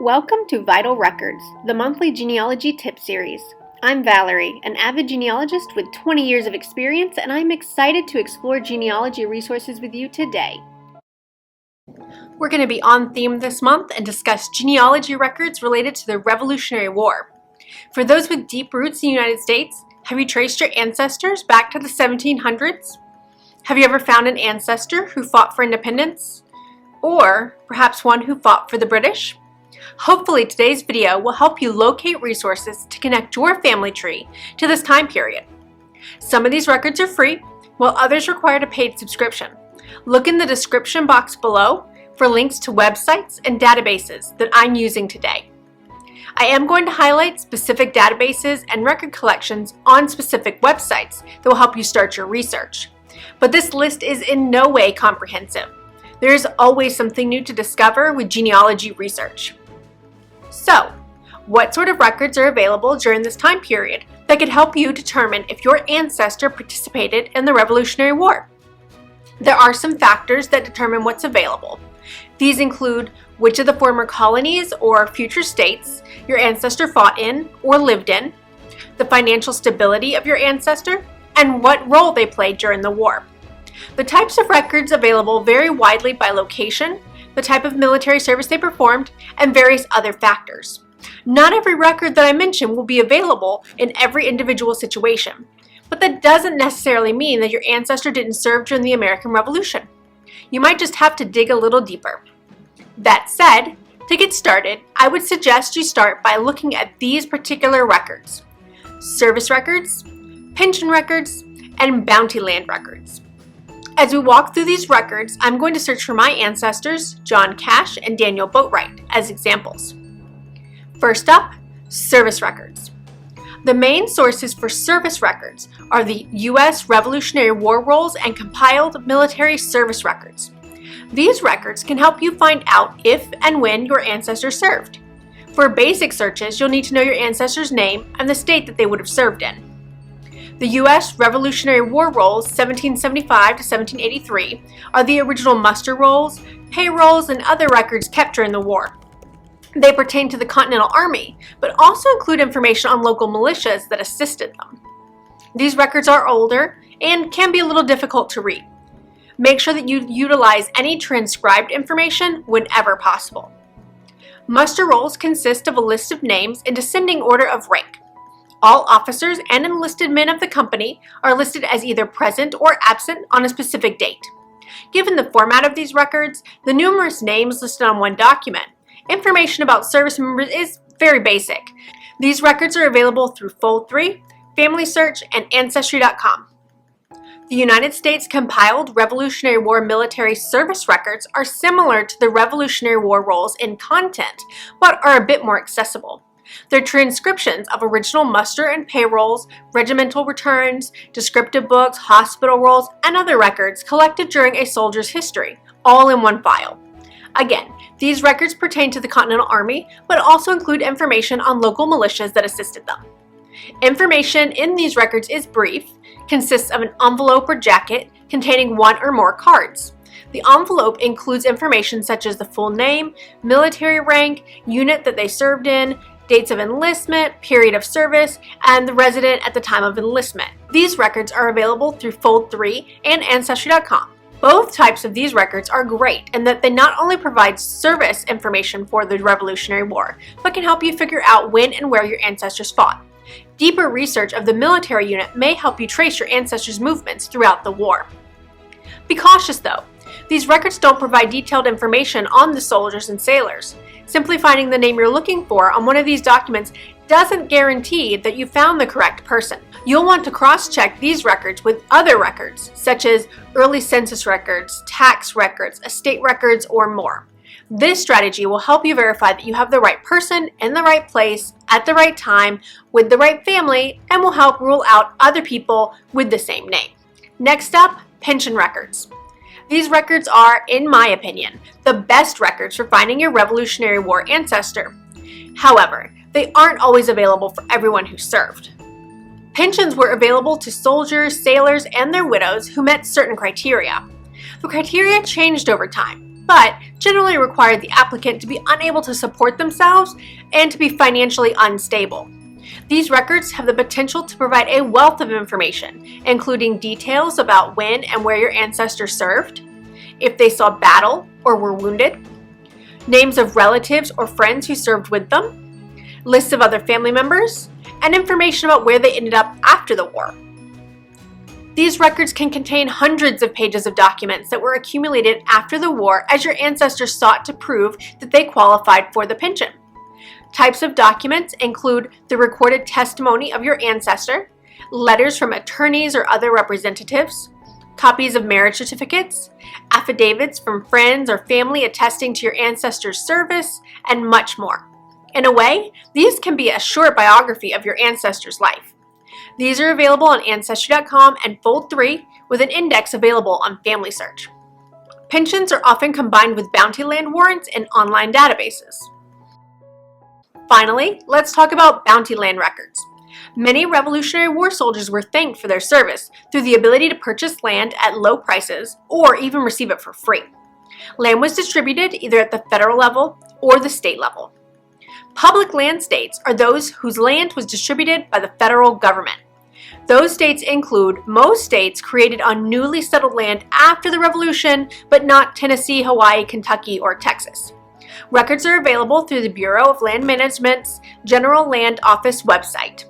Welcome to Vital Records, the monthly genealogy tip series. I'm Valerie, an avid genealogist with 20 years of experience, and I'm excited to explore genealogy resources with you today. We're going to be on theme this month and discuss genealogy records related to the Revolutionary War. For those with deep roots in the United States, have you traced your ancestors back to the 1700s? Have you ever found an ancestor who fought for independence? Or perhaps one who fought for the British? Hopefully today's video will help you locate resources to connect your family tree to this time period. Some of these records are free, while others require a paid subscription. Look in the description box below for links to websites and databases that I'm using today. I am going to highlight specific databases and record collections on specific websites that will help you start your research. But this list is in no way comprehensive. There is always something new to discover with genealogy research. So, what sort of records are available during this time period that could help you determine if your ancestor participated in the Revolutionary War? There are some factors that determine what's available. These include which of the former colonies or future states your ancestor fought in or lived in, the financial stability of your ancestor, and what role they played during the war. The types of records available vary widely by location, the type of military service they performed, and various other factors. Not every record that I mention will be available in every individual situation, but that doesn't necessarily mean that your ancestor didn't serve during the American Revolution. You might just have to dig a little deeper. That said, to get started, I would suggest you start by looking at these particular records: service records, pension records, and bounty land records. As we walk through these records, I'm going to search for my ancestors, John Cash and Daniel Boatwright, as examples. First up, service records. The main sources for service records are the U.S. Revolutionary War rolls and compiled military service records. These records can help you find out if and when your ancestors served. For basic searches, you'll need to know your ancestor's name and the state that they would have served in. The U.S. Revolutionary War rolls 1775 to 1783 are the original muster rolls, payrolls, and other records kept during the war. They pertain to the Continental Army, but also include information on local militias that assisted them. These records are older and can be a little difficult to read. Make sure that you utilize any transcribed information whenever possible. Muster rolls consist of a list of names in descending order of rank. All officers and enlisted men of the company are listed as either present or absent on a specific date. Given the format of these records, the numerous names listed on one document, information about service members is very basic. These records are available through Fold3, Family Search, and Ancestry.com. The United States compiled Revolutionary War military service records are similar to the Revolutionary War rolls in content, but are a bit more accessible. They're transcriptions of original muster and payrolls, regimental returns, descriptive books, hospital rolls, and other records collected during a soldier's history, all in one file. Again, these records pertain to the Continental Army, but also include information on local militias that assisted them. Information in these records is brief, consists of an envelope or jacket containing one or more cards. The envelope includes information such as the full name, military rank, unit that they served in, dates of enlistment, period of service, and the resident at the time of enlistment. These records are available through Fold3 and Ancestry.com. Both types of these records are great in that they not only provide service information for the Revolutionary War, but can help you figure out when and where your ancestors fought. Deeper research of the military unit may help you trace your ancestors' movements throughout the war. Be cautious though. These records don't provide detailed information on the soldiers and sailors. Simply finding the name you're looking for on one of these documents doesn't guarantee that you found the correct person. You'll want to cross-check these records with other records, such as early census records, tax records, estate records, or more. This strategy will help you verify that you have the right person in the right place at the right time with the right family, and will help rule out other people with the same name. Next up, pension records. These records are, in my opinion, the best records for finding your Revolutionary War ancestor. However, they aren't always available for everyone who served. Pensions were available to soldiers, sailors, and their widows who met certain criteria. The criteria changed over time. but generally require the applicant to be unable to support themselves and to be financially unstable. These records have the potential to provide a wealth of information, including details about when and where your ancestors served, if they saw battle or were wounded, names of relatives or friends who served with them, lists of other family members, and information about where they ended up after the war. These records can contain hundreds of pages of documents that were accumulated after the war as your ancestors sought to prove that they qualified for the pension. Types of documents include the recorded testimony of your ancestor, letters from attorneys or other representatives, copies of marriage certificates, affidavits from friends or family attesting to your ancestors' service, and much more. In a way, these can be a short biography of your ancestor's life. These are available on Ancestry.com and Fold 3 with an index available on Family Search. Pensions are often combined with bounty land warrants in online databases. Finally, let's talk about bounty land records. Many Revolutionary War soldiers were thanked for their service through the ability to purchase land at low prices or even receive it for free. Land was distributed either at the federal level or the state level. Public land states are those whose land was distributed by the federal government. Those states include most states created on newly settled land after the Revolution, but not Tennessee, Hawaii, Kentucky, or Texas. Records are available through the Bureau of Land Management's General Land Office website,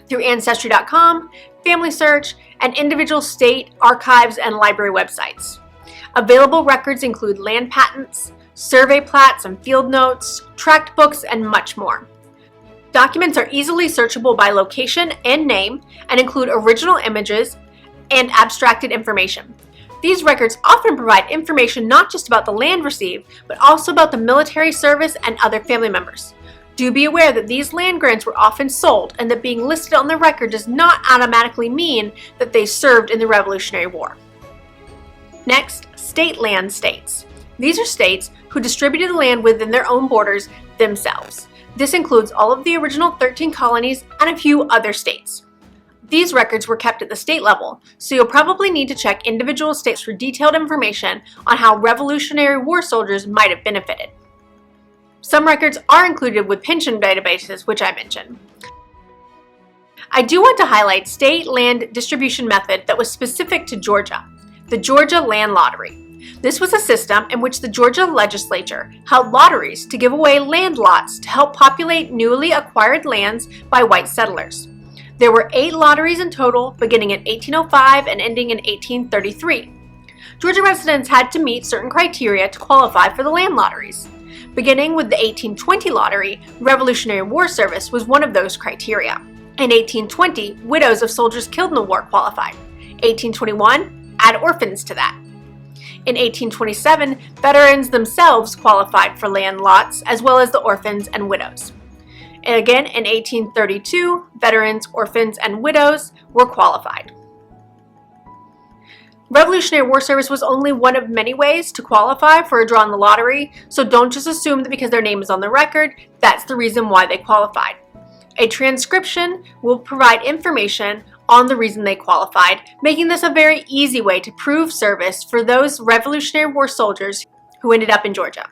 through Ancestry.com, Family Search, and individual state archives and library websites. Available records include land patents, survey plats and field notes, tract books, and much more. Documents are easily searchable by location and name and include original images and abstracted information. These records often provide information not just about the land received, but also about the military service and other family members. Do be aware that these land grants were often sold and that being listed on the record does not automatically mean that they served in the Revolutionary War. Next, state land states. These are states who distributed the land within their own borders themselves. This includes all of the original 13 colonies and a few other states. These records were kept at the state level, so you'll probably need to check individual states for detailed information on how Revolutionary War soldiers might have benefited. Some records are included with pension databases, which I mentioned. I do want to highlight state land distribution method that was specific to Georgia, the Georgia Land Lottery. This was a system in which the Georgia legislature held lotteries to give away land lots to help populate newly acquired lands by white settlers. There were 8 lotteries in total, beginning in 1805 and ending in 1833. Georgia residents had to meet certain criteria to qualify for the land lotteries. Beginning with the 1820 lottery, Revolutionary War service was one of those criteria. In 1820, widows of soldiers killed in the war qualified. 1821, add orphans to that. In 1827, veterans themselves qualified for land lots, as well as the orphans and widows. And again, in 1832, veterans, orphans, and widows were qualified. Revolutionary War service was only one of many ways to qualify for a draw in the lottery, so don't just assume that because their name is on the record, that's the reason why they qualified. A transcription will provide information on the reason they qualified, making this a very easy way to prove service for those Revolutionary War soldiers who ended up in Georgia.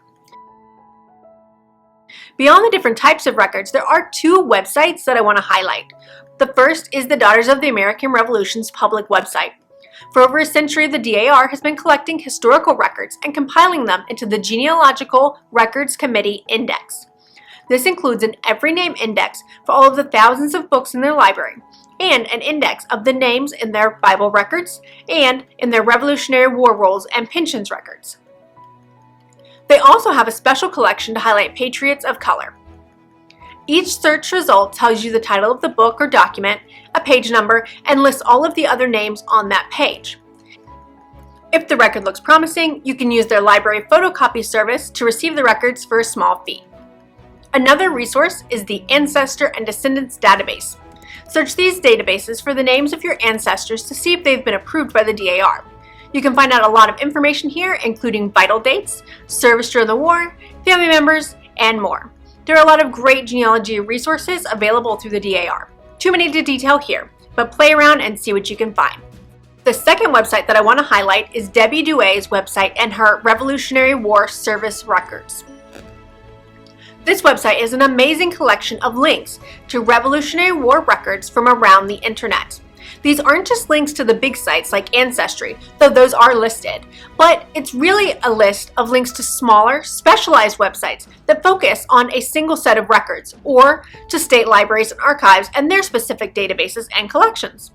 Beyond the different types of records, there are 2 websites that I want to highlight. The first is the Daughters of the American Revolution's public website. For over a century, the DAR has been collecting historical records and compiling them into the Genealogical Records Committee Index. This includes an every name index for all of the thousands of books in their library, and an index of the names in their Bible records and in their Revolutionary War rolls and pensions records. They also have a special collection to highlight patriots of color. Each search result tells you the title of the book or document, a page number, and lists all of the other names on that page. If the record looks promising, you can use their library photocopy service to receive the records for a small fee. Another resource is the Ancestor and Descendants database. Search these databases for the names of your ancestors to see if they've been approved by the DAR. You can find out a lot of information here, including vital dates, service during the war, family members, and more. There are a lot of great genealogy resources available through the DAR. Too many to detail here, but play around and see what you can find. The second website that I want to highlight is Debbie Douay's website and her Revolutionary War Service Records. This website is an amazing collection of links to Revolutionary War records from around the internet. These aren't just links to the big sites like Ancestry, though those are listed, but it's really a list of links to smaller, specialized websites that focus on a single set of records, or to state libraries and archives and their specific databases and collections.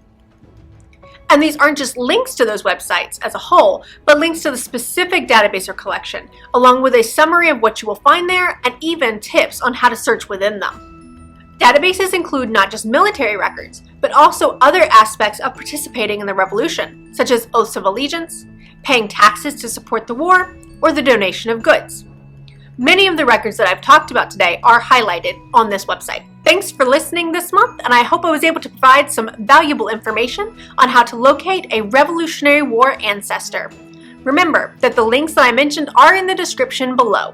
And these aren't just links to those websites as a whole, but links to the specific database or collection, along with a summary of what you will find there and even tips on how to search within them. Databases include not just military records, but also other aspects of participating in the revolution, such as oaths of allegiance, paying taxes to support the war, or the donation of goods. Many of the records that I've talked about today are highlighted on this website. Thanks for listening this month, and I hope I was able to provide some valuable information on how to locate a Revolutionary War ancestor. Remember that the links that I mentioned are in the description below.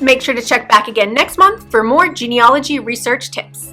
Make sure to check back again next month for more genealogy research tips.